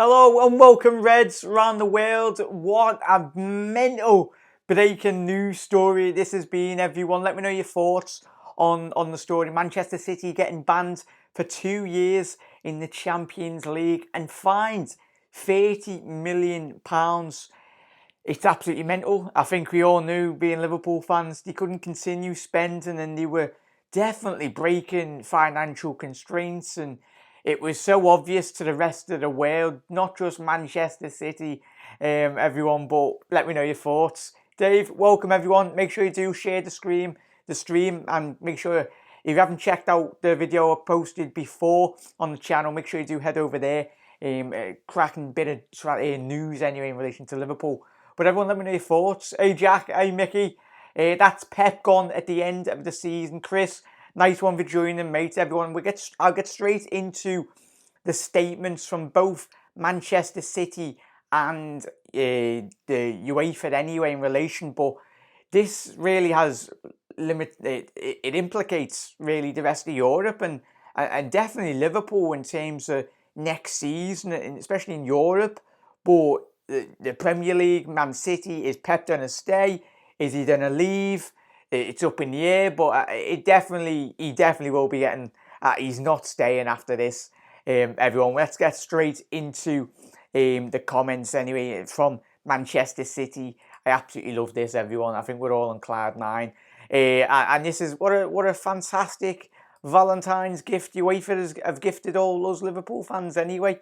Hello and welcome, Reds around the world. What a mental breaking news story this has been, everyone. Let me know your thoughts on the story. Manchester City getting banned for 2 years in the Champions League and fined £30 million. It's absolutely mental. I think we all knew, being Liverpool fans, they couldn't continue spending and they were definitely breaking financial constraints, and it was so obvious to the rest of the world, not just Manchester City, everyone. But let me know your thoughts. Dave, welcome everyone. Make sure you do share the stream, and make sure if you haven't checked out the video I posted before on the channel, make sure you do head over there. Cracking bit of news anyway in relation to Liverpool. But everyone, let me know your thoughts. Hey Jack, hey Mickey. That's Pep gone at the end of the season. Chris, nice one for joining, mate. Everyone, I'll get straight into the statements from both Manchester City and the UEFA anyway in relation. But this really has it implicates really the rest of Europe and definitely Liverpool in terms of next season, especially in Europe. But the Premier League, Man City, is Pep going to stay? Is he going to leave? It's up in the air, but he definitely will be getting. He's not staying after this. Everyone, let's get straight into the comments anyway from Manchester City. I absolutely love this, everyone. I think we're all on cloud nine, and this is what a fantastic Valentine's gift UEFA have gifted all those Liverpool fans. Anyway,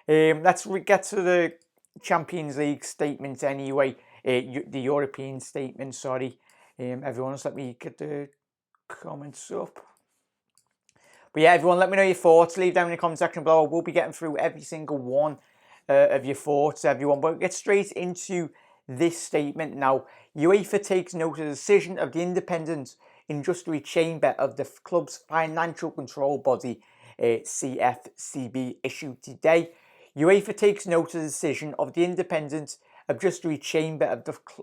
let's get to the Champions League statement anyway. The European statement. Sorry, everyone. Just let me get the comments up. But yeah, everyone, let me know your thoughts. Leave them in the comment section below. We'll be getting through every single one of your thoughts, everyone. But we'll get straight into this statement now. UEFA takes note of the decision of the independent industrial chamber of the club's financial control body, CFCB, issued today. UEFA takes note of the decision of the independent industrial chamber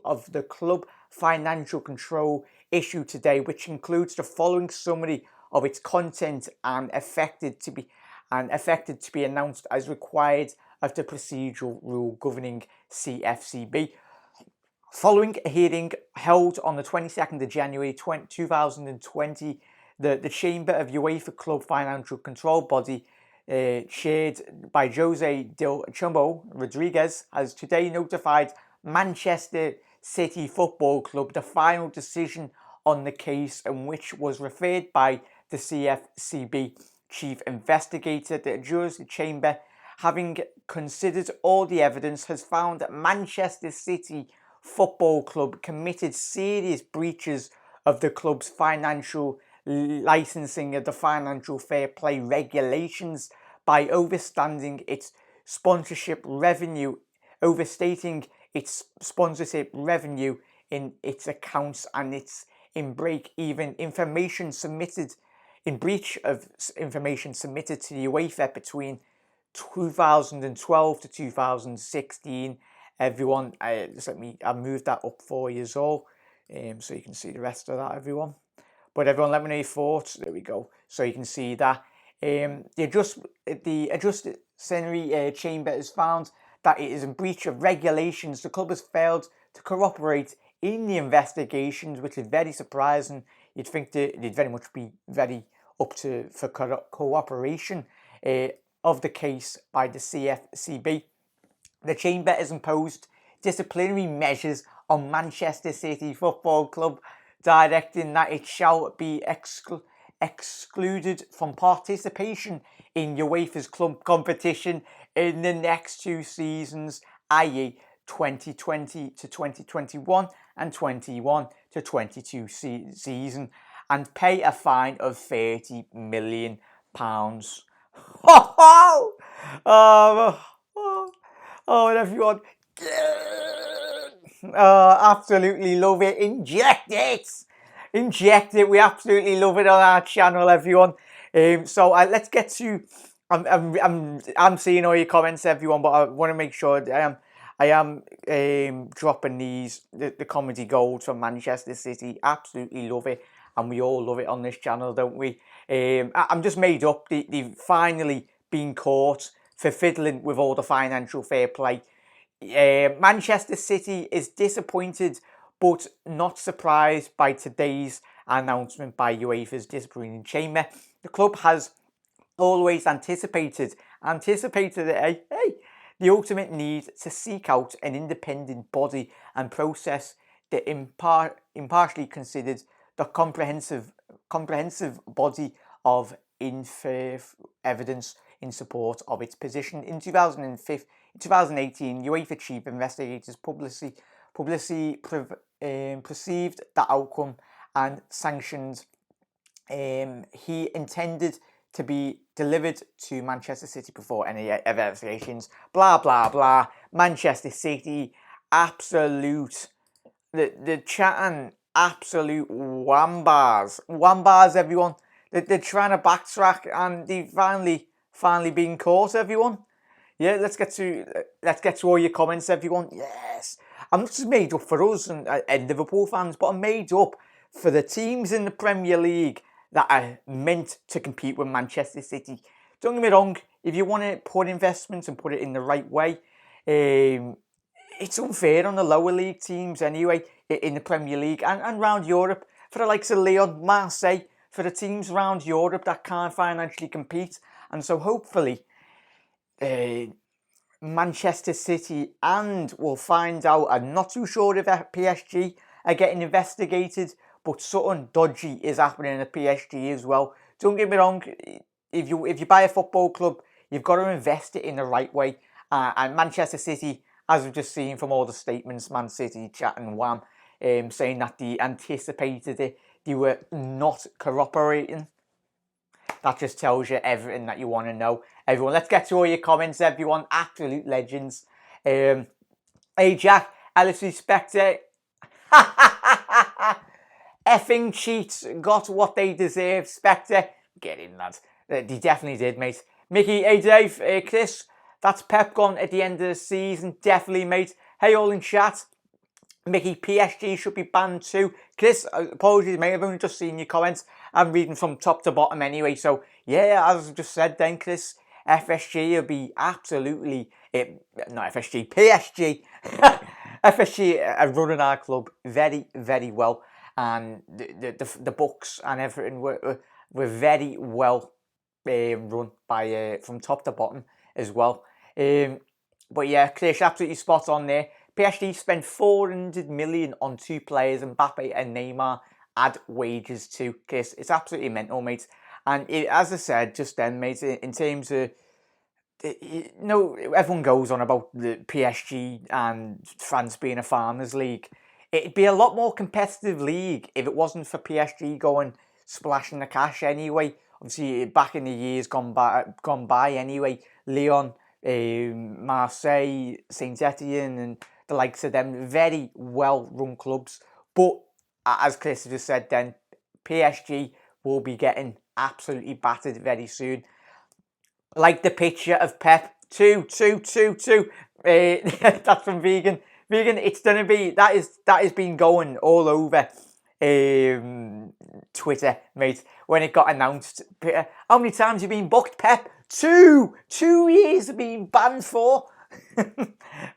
of the club financial control issued today, which includes the following summary of its content and affected to be announced as required of the procedural rule governing CFCB. Following a hearing held on the 22nd of January 2020, the Chamber of UEFA Club Financial Control Body, chaired by Jose Del Chumbo Rodriguez, has today notified Manchester City Football Club the final decision on the case, in which was referred by the CFCB chief investigator. The jurors chamber, having considered all the evidence, has found that Manchester City Football Club committed serious breaches of the club's financial licensing of the financial fair play regulations by overstating its sponsorship revenue in its accounts, and its in breach of information submitted to the UEFA between 2012 to 2016. Everyone, I'll move that up for you all, so you can see the rest of that, everyone. But everyone, let me know your thoughts. There we go. So you can see that the adjustment chamber has found that it is in breach of regulations. The club has failed to cooperate in the investigations, which is very surprising. You'd think that they'd very much be very up for cooperation of the case by the CFCB. The chamber has imposed disciplinary measures on Manchester City Football Club, directing that it shall be excluded from participation in UEFA's club competition in the next 2 seasons, i.e. 2020 to 2021 and 21 to 22 season, and pay a fine of £30 million. Oh, everyone. Absolutely love it. Inject it. We absolutely love it on our channel, everyone. So let's get to. I'm seeing all your comments, everyone, but I want to make sure I am dropping the comedy gold from Manchester City. Absolutely love it, and we all love it on this channel, don't we? I'm just made up. They've finally been caught for fiddling with all the financial fair play. Manchester City is disappointed but not surprised by today's announcement by UEFA's disciplining chamber. The club has always anticipated the ultimate need to seek out an independent body and process that impartially considered the comprehensive body of evidence in support of its position. In 2018, UEFA chief investigators perceived the outcome and sanctions he intended to be delivered to Manchester City before any investigations. Blah blah blah. Manchester City, absolute the chatting absolute wambars, everyone. They're trying to backtrack and they've finally been caught, everyone. Yeah, let's get to all your comments, everyone. Yes, I'm not just made up for us and Liverpool fans, but I'm made up for the teams in the Premier League that are meant to compete with Manchester City. Don't get me wrong, if you want to put investments and put it in the right way, it's unfair on the lower league teams anyway in the Premier League and around Europe. For the likes of Lyon, Marseille, for the teams around Europe that can't financially compete. And so hopefully Manchester City, and we'll find out, I'm not too sure if PSG are getting investigated, but something dodgy is happening at PSG as well. Don't get me wrong, if you buy a football club, you've got to invest it in the right way. And Manchester City, as we've just seen from all the statements, Man City chatting wham, saying that they anticipated it, they were not cooperating. That just tells you everything that you want to know. Everyone, let's get to all your comments, everyone. Absolute legends. Hey, Jack, LFC Spectre. Effing cheats. Got what they deserve. Spectre. Get in, lads. They definitely did, mate. Mickey, hey, Dave, Chris. That's Pep gone at the end of the season. Definitely, mate. Hey, all in chat. Mickey, PSG should be banned too. Chris, apologies, mate. I've only just seen your comments. I'm reading from top to bottom anyway. So, yeah, as I just said then, Chris, FSG will be absolutely... not FSG, PSG. FSG are running our club very, very well. And the books and everything were very well run by from top to bottom as well. But yeah, Chris, absolutely spot on there. PSG spent 400 million on two players, Mbappe and Neymar, add wages to. Chris, it's absolutely mental, mate. And as I said just then, mate, in terms of, everyone goes on about the PSG and France being a farmers league. It'd be a lot more competitive league if it wasn't for PSG going splashing the cash anyway. Obviously, back in the years gone by anyway, Lyon, Marseille, Saint Etienne, and the likes of them, very well-run clubs. But as Chris just said then, PSG will be getting absolutely battered very soon. Like the picture of Pep, 2. That's from Vegan. Vegan, it's gonna be that has been going all over Twitter, mate. When it got announced, how many times have you been booked, Pep? 2 years have been banned for.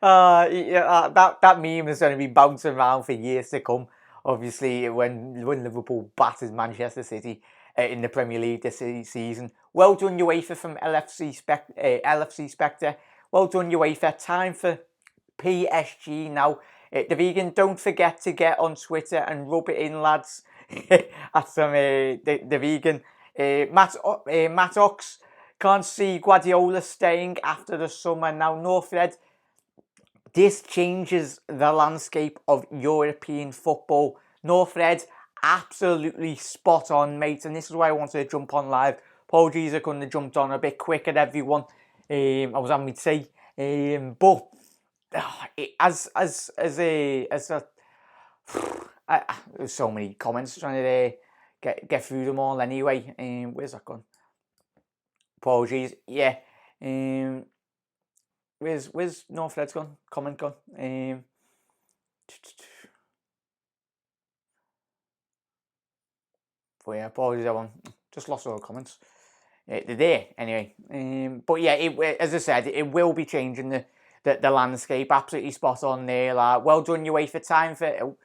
That meme is going to be bouncing around for years to come. Obviously, when Liverpool batters Manchester City in the Premier League this season. Well done, UEFA, from LFC Spectre. Well done, UEFA. Time for PSG now. The Vegan, don't forget to get on Twitter and rub it in, lads. That's from the Vegan. Matt Ox, can't see Guardiola staying after the summer. Now, Northred, this changes the landscape of European football. Northred, absolutely spot on, mate. And this is why I wanted to jump on live. Apologies, I couldn't have jumped on a bit quicker, everyone. I was having my tea. But there's so many comments trying to get through them all anyway. Where's that gone? Apologies. Yeah. Where's Northred's gone? Comment gone? But yeah, apologies everyone. Just lost all the comments. they're there anyway. But yeah, as I said, it will be changing the landscape. Absolutely spot on there. Well done, UEFA time for.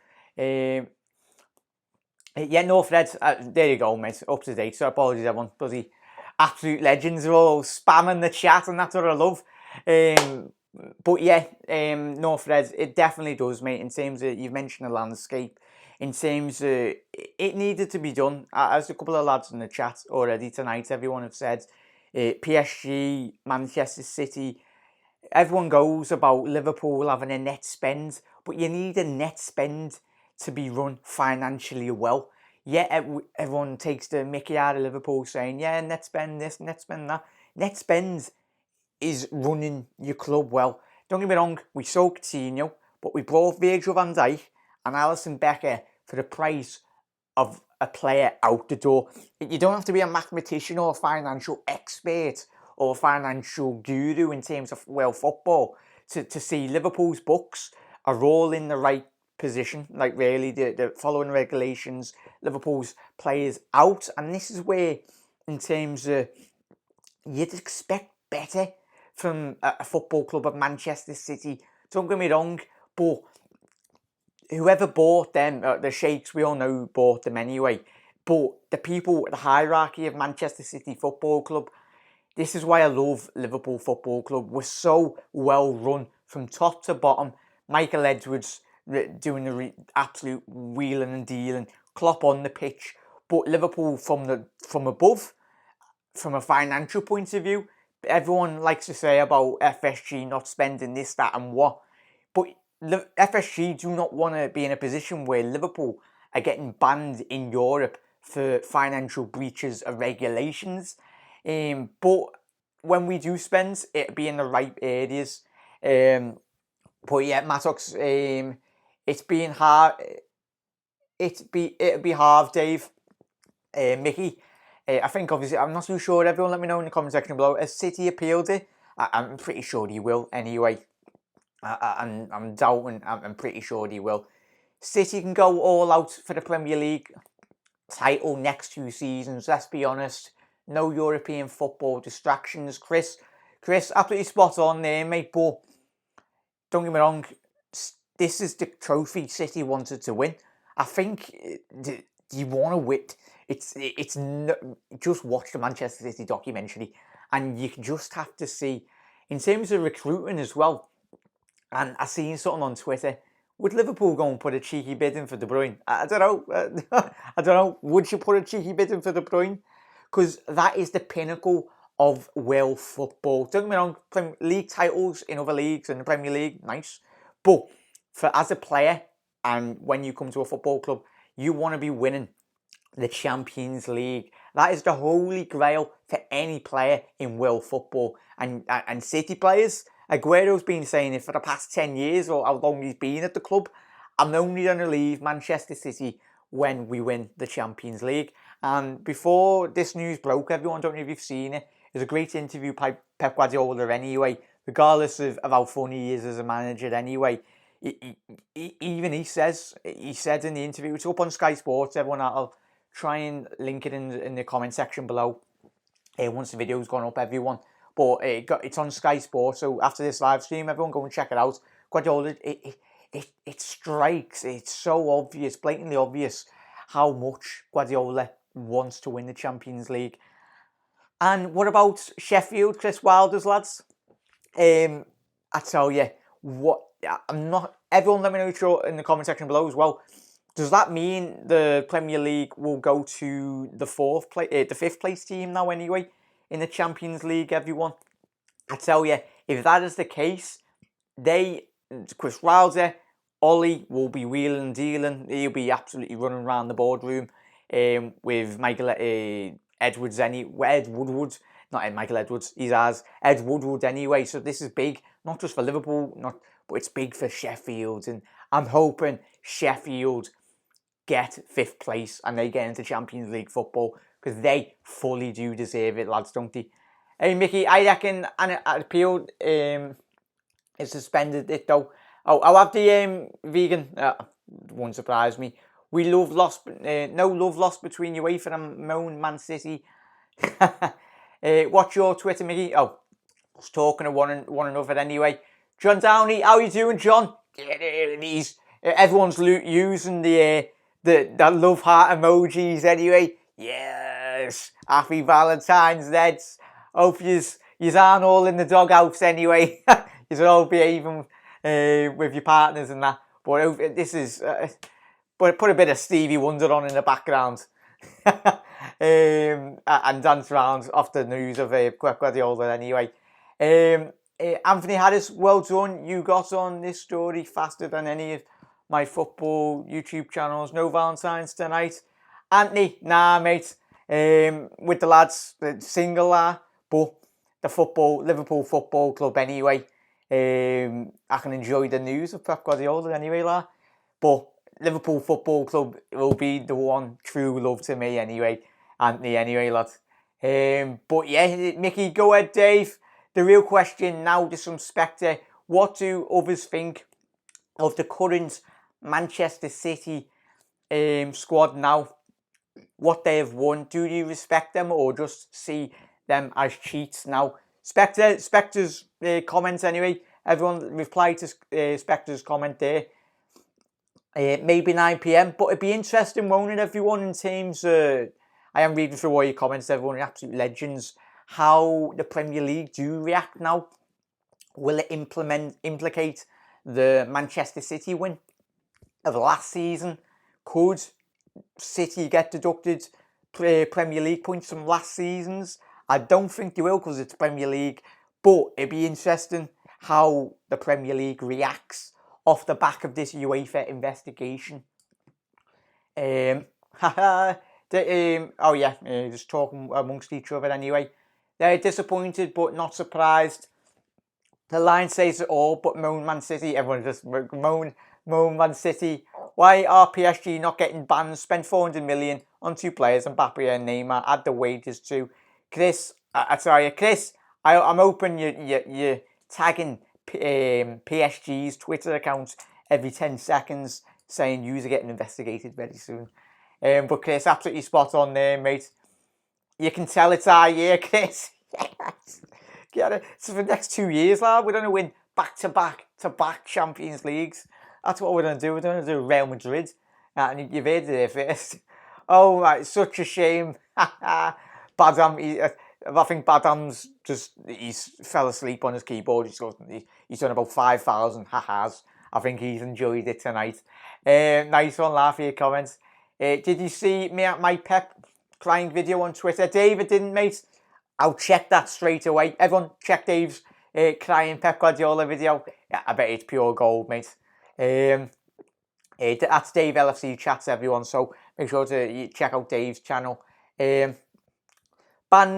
Yeah, no, Fred. There you go, mate. Up to date. So apologies, everyone. Bloody absolute legends are all spamming the chat, and that's what I love. But yeah, no, Fred. It definitely does, mate. In terms of, you've mentioned the landscape. In terms of, it needed to be done. As a couple of lads in the chat already tonight, everyone have said, PSG, Manchester City. Everyone goes about Liverpool having a net spend, but you need a net spend to be run financially well. Yeah, everyone takes the mickey out of Liverpool saying, yeah, net spend this, net spend that. Net spend is running your club well. Don't get me wrong, we sold Coutinho, but we brought Virgil van Dijk and Alisson Becker for the price of a player out the door. You don't have to be a mathematician or a financial expert or a financial guru in terms of, well, football to see Liverpool's books are all in the right position. Like, really, they're following regulations. Liverpool's players out. And this is where, in terms of, you'd expect better from a football club of Manchester City. Don't get me wrong, but whoever bought them, the sheikhs, we all know who bought them anyway, but the people, the hierarchy of Manchester City Football Club, this is why I love Liverpool Football Club. We're so well run from top to bottom. Michael Edwards doing the absolute wheeling and dealing, Klopp on the pitch, but Liverpool from above, from a financial point of view, everyone likes to say about FSG not spending this, that and what, but FSG do not want to be in a position where Liverpool are getting banned in Europe for financial breaches of regulations. But when we do spend, it'll be in the right areas. But yeah, Mattox, it's been hard. It'll be hard, Dave. Mickey, I think obviously, I'm not too sure. Everyone let me know in the comment section below. Has City appealed it? I'm pretty sure he will anyway. I'm doubting. I'm pretty sure he will. City can go all out for the Premier League title next 2 seasons. Let's be honest. No European football distractions. Chris, absolutely spot on there, mate. But don't get me wrong. This is the trophy City wanted to win. I think you want to win. It's no, just watch the Manchester City documentary, and you just have to see, in terms of recruiting as well. And I seen something on Twitter. Would Liverpool go and put a cheeky bid in for De Bruyne? I don't know. I don't know. Would you put a cheeky bid in for De Bruyne? Because that is the pinnacle of world football. Don't get me wrong. League titles in other leagues and the Premier League, nice. But as a player, and when you come to a football club, you want to be winning the Champions League. That is the holy grail for any player in world football. And City players, Aguero's been saying it for the past 10 years or how long he's been at the club. I'm only going to leave Manchester City when we win the Champions League. And before this news broke, everyone, don't know if you've seen it, it was a great interview by Pep Guardiola anyway, regardless of how funny he is as a manager anyway. He said in the interview, it's up on Sky Sports, everyone, I'll try and link it in the comment section below once the video's gone up, everyone. But it's on Sky Sports, so after this live stream, everyone go and check it out. Guardiola, it strikes, it's so obvious, blatantly obvious, how much Guardiola wants to win the Champions League. And what about Sheffield, Chris Wilder's lads? I tell you, everyone let me know in the comment section below as well. Does that mean the Premier League will go to the fifth place team now anyway in the Champions League, everyone? I tell you, if that is the case, Chris Wilder, Ollie will be wheeling and dealing. He'll be absolutely running around the boardroom with Michael Edwards Ed Woodward. Not Michael Edwards, he's ours. Ed Woodward anyway. So this is big, not just for Liverpool, but it's big for Sheffield. And I'm hoping Sheffield get 5th place and they get into Champions League football because they fully do deserve it, lads, don't they? Hey, Mickey, I reckon an appeal is suspended it though. Oh, I'll have the vegan. Won't surprise me. No love lost between UEFA and Man City. What's your Twitter, Mickey? Oh, I was talking to one another anyway. John Downey, how you doing, John? He's everyone's using the love heart emojis anyway. Yes, happy Valentine's, Neds. Hope yous aren't all in the doghouse anyway. Yous are all behaving with your partners and that. But this is but put a bit of Stevie Wonder on in the background. And dance around off the news of Pep Guardiola anyway. Anthony Harris, well done. You got on this story faster than any of my football YouTube channels. No Valentine's tonight. Anthony, nah, mate. With the lads, single but the Liverpool Football Club anyway. I can enjoy the news of Pep Guardiola anyway, but Liverpool Football Club will be the one true love to me anyway, Anthony, anyway, lad. But yeah, Mickey, go ahead, Dave. The real question now to some Spectre, what do others think of the current Manchester City squad now? What they have won? Do you respect them or just see them as cheats now? Spectre's comments anyway. Everyone reply to Spectre's comment there. Maybe 9 p.m. But it'd be interesting, won't it, everyone, in terms of... I am reading through all your comments, everyone, absolute legends. How the Premier League do react now. Will it implicate the Manchester City win of last season? Could City get deducted Premier League points from last season's? I don't think they will because it's Premier League. But it'd be interesting how the Premier League reacts off the back of this UEFA investigation. Oh yeah, just talking amongst each other anyway. They're disappointed but not surprised. The line says it all, but moan Man City. Everyone just moan Man City. Why are PSG not getting banned? Spent 400 million on two players, Mbappe and Neymar. Add the wages too. Chris, Chris, I'm hoping you're tagging PSG's Twitter account every 10 seconds saying you're getting investigated very soon. But Chris, absolutely spot on there, mate. You can tell it's our year, Chris. Get it? So for the next 2 years, lad, we're going to win back-to-back Champions Leagues. That's what we're going to do. We're going to do Real Madrid. And you've heard it there first. Oh, right, such a shame. Badam, I think Badam's he's fell asleep on his keyboard. He's done about 5,000 ha-has. I think he's enjoyed it tonight. Nice one, laugh for your comments. Did you see my Pep crying video on Twitter? David didn't, mate. I'll check that straight away. Everyone, check Dave's crying Pep Guardiola video. Yeah, I bet it's pure gold, mate. That's Dave LFC Chats, everyone. So make sure to check out Dave's channel. Ban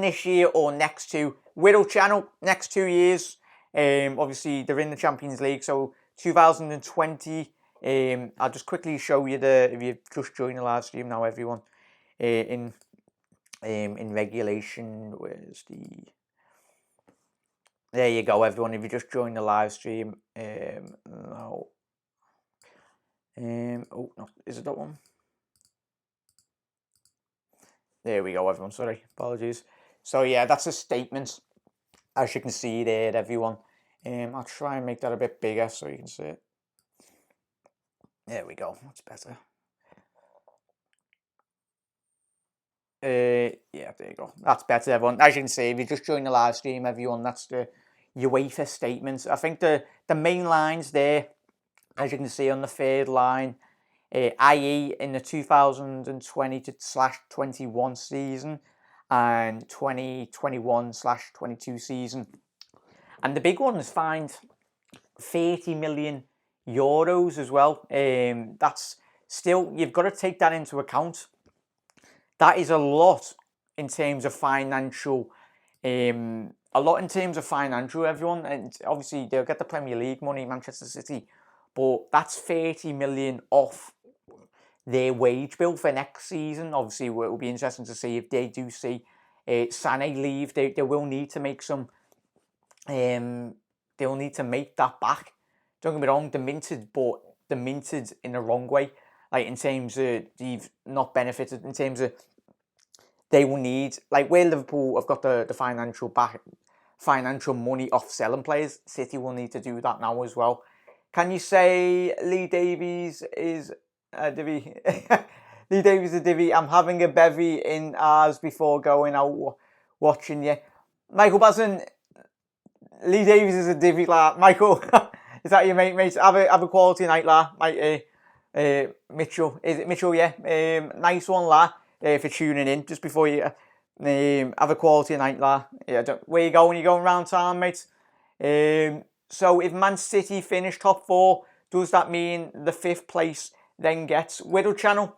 this year or next two. Whittle channel, next 2 years. Obviously, they're in the Champions League. So 2020. I'll just quickly show you if you just joined the live stream now, everyone. In regulation, where's the... There you go, everyone. If you just joined the live stream, no. Oh, no, is it that one? There we go, everyone. Sorry, apologies. So yeah, that's a statement, as you can see there, everyone. I'll try and make that a bit bigger so you can see it. There we go. That's better. Yeah, there you go. That's better, everyone. As you can see, if you just joined the live stream, everyone, that's the UEFA statement. I think the main lines there, as you can see on the third line, i.e. in the 2020/21 season and 2021/22 season. And the big one is fined 30 million euros as well. That's still, you've got to take that into account. That is a lot in terms of financial, everyone. And obviously, they'll get the Premier League money, Manchester City, but that's 30 million off their wage bill for next season. Obviously, it will be interesting to see if they do see Sané leave. They will need to make some. They will need to make that back. Don't get me wrong, they're minted in the wrong way. Like in terms of they've not benefited in terms of they will need, like where Liverpool have got the financial money off selling players, City will need to do that now as well. Can you say Lee Davies is a divvy? Lee Davies is a divvy. I'm having a bevy in ours before going out watching you. Michael Basson, Lee Davies is a divvy, la. Michael, is that your mate? Have a quality night, la. Mitchell, is it Mitchell? Yeah. Nice one, la. For tuning in just before you have a quality night, la. Yeah. Where you going? You going round town, mate? So if Man City finish top 4, does that mean the 5th place then gets Whittle Channel?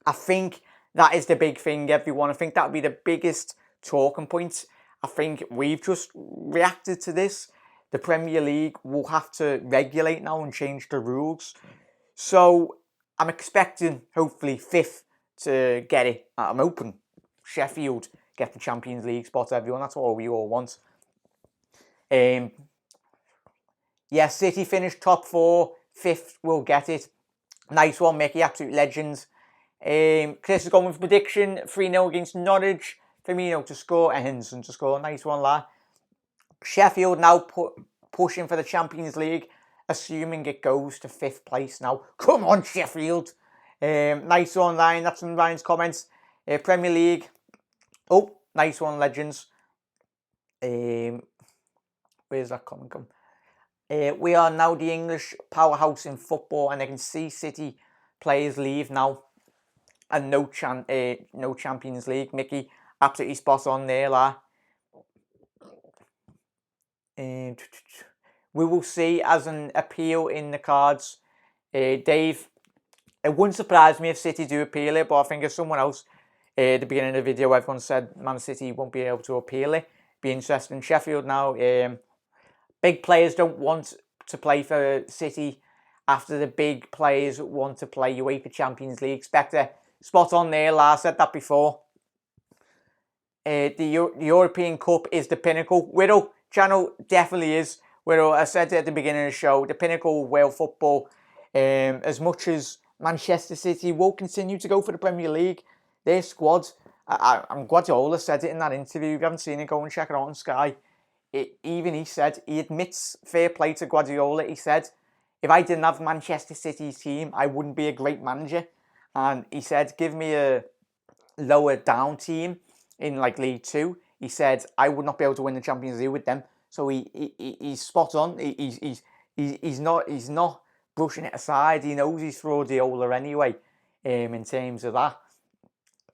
I think that is the big thing, everyone. I think that would be the biggest talking point. I think we've just reacted to this. The Premier League will have to regulate now and change the rules. So I'm expecting, hopefully, 5th to get it. I'm hoping Sheffield get the Champions League spot, everyone. That's all we all want. Yeah, City finished top 4. 5th will get it. Nice one, Mickey. Absolute legends. Chris is going with prediction. 3-0 against Norwich. Firmino to score. And Henderson to score. Nice one, lad. Sheffield now pushing for the Champions League. Assuming it goes to 5th place now. Come on, Sheffield. Nice one, Ryan. That's from Ryan's comments. Premier League. Oh, nice one, legends. Where's that comment come? We are now the English powerhouse in football, and I can see City players leave now, and no Champions League. Mickey, absolutely spot on there, la. We will see as an appeal in the cards. Dave, it wouldn't surprise me if City do appeal it, but I think if someone else, at the beginning of the video, everyone said Man City won't be able to appeal it. Be interesting. Sheffield now. Big players don't want to play for City after the big players want to play UEFA Champions League. Spectre, spot on there, Lars said that before. The European Cup is the pinnacle. Whittle Channel definitely is. Whittle, I said it at the beginning of the show, the pinnacle of world football. As much as Manchester City will continue to go for the Premier League, their squad, I'm Guardiola said it in that interview. If you haven't seen it, go and check it out on Sky. He said, he admits, fair play to Guardiola, he said, if I didn't have Manchester City's team, I wouldn't be a great manager. And he said, give me a lower down team in like League 2. He said, I would not be able to win the Champions League with them. So he's spot on. He's not brushing it aside. He knows he's Guardiola anyway, in terms of that.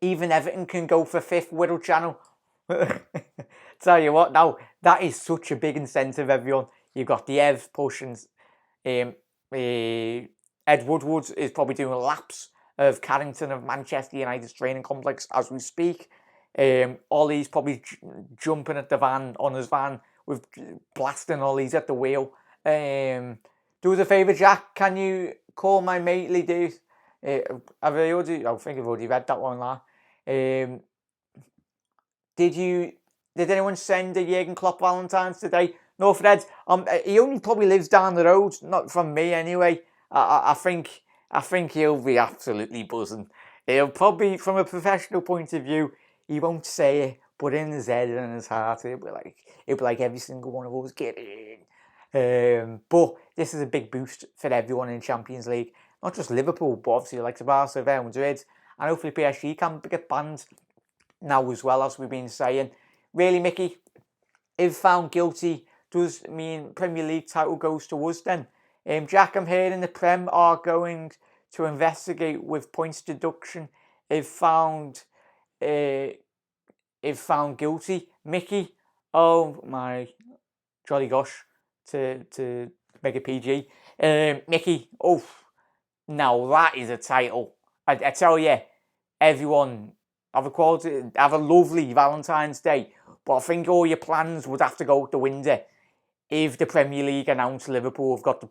Even Everton can go for 5th, Whittle Channel. Tell you what, now that is such a big incentive, everyone. You've got the Ev pushing. Ed Woodward is probably doing laps of Carrington of Manchester United's training complex as we speak. Ollie's probably jumping at the van, on his van, with blasting Ollie's at the wheel. Do us a favour, Jack. Can you call my mate Lee Davies? I think I've already read that one, lad. Did anyone send a Jurgen Klopp Valentine's today? No, Fred. He only probably lives down the road, not from me anyway. I think he'll be absolutely buzzing. He'll probably, from a professional point of view, he won't say it, but in his head and in his heart, it'll be like every single one of us get in. But this is a big boost for everyone in Champions League. Not just Liverpool, but obviously like Barca, Real Madrid, and hopefully PSG can get banned now as well, as we've been saying. Really, Mickey, if found guilty, does mean Premier League title goes to us then? Jack, I'm hearing the Prem are going to investigate with points deduction if found guilty. Mickey, oh my jolly gosh, to make it PG. Mickey, oh, now that is a title. I tell you, everyone, have a lovely Valentine's Day. But I think all your plans would have to go out the window if the Premier League announced Liverpool have got the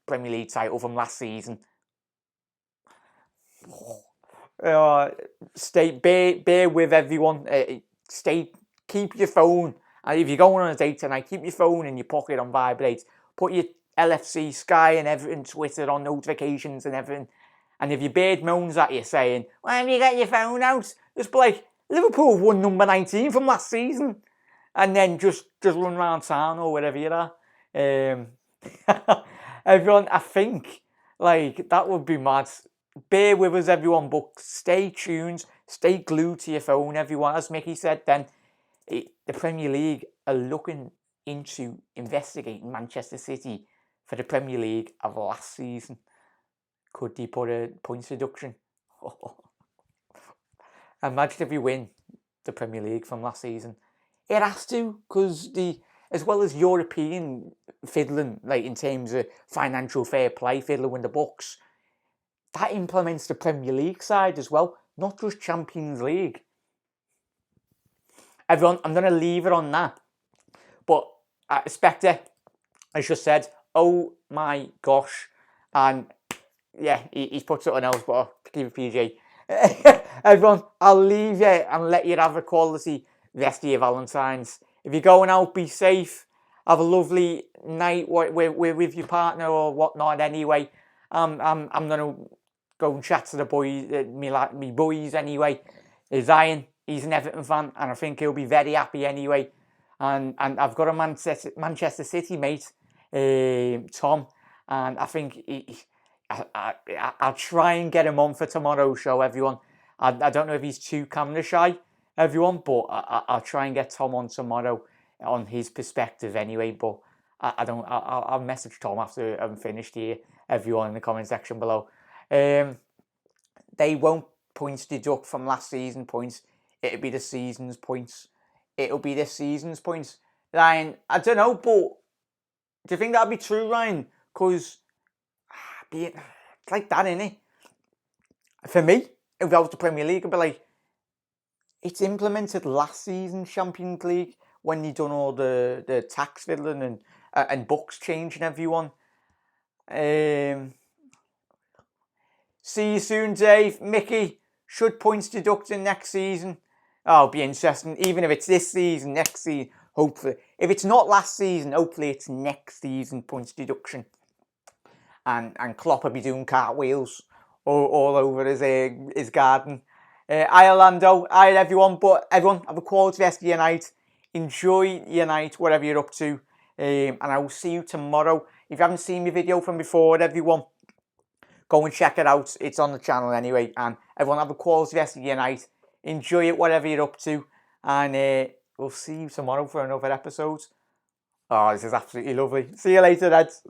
Premier League title from last season. Bear with everyone. Keep your phone. And if you're going on a date tonight, keep your phone in your pocket on vibrate. Put your LFC, Sky and everything, Twitter on notifications and everything. And if your bird moans at you saying, why have you got your phone out? Just be like, Liverpool won number 19 from last season, and then just run around town or wherever you are. Everyone, I think like that would be mad. Bear with us, everyone, but stay tuned, stay glued to your phone, everyone. As Mickey said, then the Premier League are looking into investigating Manchester City for the Premier League of last season. Could they put a points deduction? Imagine if we win the Premier League from last season. It has to, because as well as European fiddling, like in terms of financial fair play, fiddling with the books, that implements the Premier League side as well, not just Champions League. Everyone, I'm going to leave it on that. But Spectre, as just said, oh my gosh. And yeah, he's put something else, but I'll keep it PG. Everyone, I'll leave you and let you have a quality rest of your Valentine's. If you're going out, be safe. Have a lovely night with your partner or whatnot. Anyway, I'm gonna go and chat to the boys, me boys anyway. Zion, he's an Everton fan, and I think he'll be very happy anyway. And I've got a Manchester City mate, Tom, and I think I'll try and get him on for tomorrow's show, everyone. I don't know if he's too camera shy, everyone, but I'll try and get Tom on tomorrow on his perspective anyway. But I'll message Tom after I'm finished here, everyone, in the comment section below. They won't points deduct from last season points. It'll be the season's points. It'll be this season's points. Ryan, I don't know, but do you think that'll be true, Ryan? Because it's like that, innit? For me, if I was the Premier League, I'd be like, it's implemented last season's Champions League when they done all the tax fiddling and books changing everyone. See you soon, Dave. Mickey, should points deduct in next season? Oh, it'll be interesting. Even if it's this season, next season, hopefully. If it's not last season, hopefully it's next season points deduction. And Klopp will be doing cartwheels all over his garden. Hi, Orlando. Hi, everyone. But everyone, have a quality rest of your night. Enjoy your night, whatever you're up to. And I will see you tomorrow. If you haven't seen my video from before, everyone, go and check it out. It's on the channel anyway. And everyone, have a quality rest of your night. Enjoy it, whatever you're up to. And we'll see you tomorrow for another episode. Oh, this is absolutely lovely. See you later, lads.